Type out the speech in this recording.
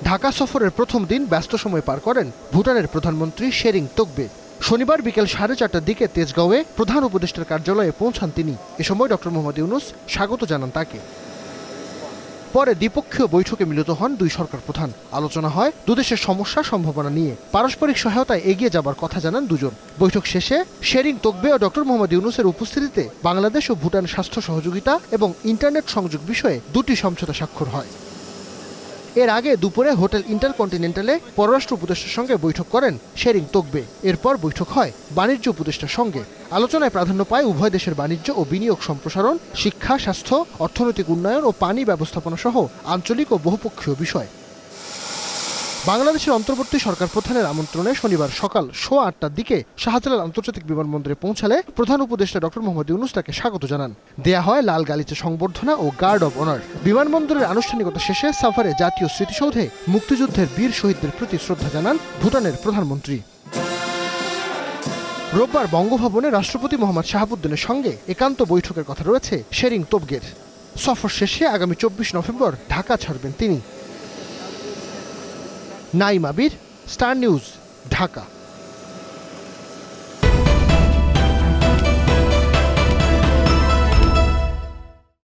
ঢাকা সফরের প্রথম দিন ব্যস্ত সময় পার করেন ভুটানের প্রধানমন্ত্রী শেরিং তোকবে। শনিবার বিকেল 4:30টার দিকে তেজগাঁওয়ে প্রধান উপদেষ্টার কার্যালয়ে পৌঁছান তিনি। এ সময় ডক্টর মোহাম্মদ ইউনূস স্বাগত জানান তাকে। পরে দ্বিপক্ষীয় বৈঠকে মিলিত হন দুই সরকার প্রধান। আলোচনা হয় দুদেশের সমস্যা সম্ভাবনা নিয়ে। পারস্পরিক সহায়তায় এগিয়ে যাবার কথা জানান দুজন। বৈঠক শেষে শেরিং তোকবে ও ডক্টর মোহাম্মদ ইউনূসের উপস্থিতিতে বাংলাদেশ ও ভুটান স্বাস্থ্য সহযোগিতা এবং ইন্টারনেট সংযোগ বিষয়ে দুটি সমঝোতা স্বাক্ষর হয়। এর আগে দুপুরে হোটেল ইন্টারকন্টিনেন্টালে পররাষ্ট্র উপদেষ্টার সঙ্গে বৈঠক করেন শেরিং তোকবে। এরপর বৈঠক হয় বাণিজ্য উপদেষ্টার সঙ্গে। আলোচনায় প্রাধান্য পায় উভয় দেশের বাণিজ্য ও বিনিয়োগ সম্প্রসারণ, শিক্ষা, স্বাস্থ্য, অর্থনৈতিক উন্নয়ন ও পানি ব্যবস্থাপনা সহ আঞ্চলিক ও বহুপক্ষীয় বিষয়। বাংলাদেশের অন্তর্বর্তী সরকার প্রধানের আমন্ত্রণে শনিবার সকাল 8:15টার দিকে শাহজালাল আন্তর্জাতিক বিমানবন্দরে পৌঁছালে প্রধান উপদেষ্টা ডক্টর মোহাম্মদ ইউনূস তাকে স্বাগত জানান। দেয়া হয় লাল গালিচা সংবর্ধনা ও গার্ড অব অনার। বিমানবন্দরের আনুষ্ঠানিকতা শেষে সাফারে জাতীয় স্মৃতিসৌধে মুক্তিযুদ্ধের বীর শহীদদের প্রতি শ্রদ্ধা জানান ভুটানের প্রধানমন্ত্রী। রোববার বঙ্গভবনে রাষ্ট্রপতি মোহাম্মদ শাহাবুদ্দিনের সঙ্গে একান্ত বৈঠকের কথা রয়েছে শেরিং তোবগের। সফর শেষে আগামী 24 নভেম্বর ঢাকা ছাড়বেন তিনি। নাইম আবির, স্টার নিউজ, ঢাকা।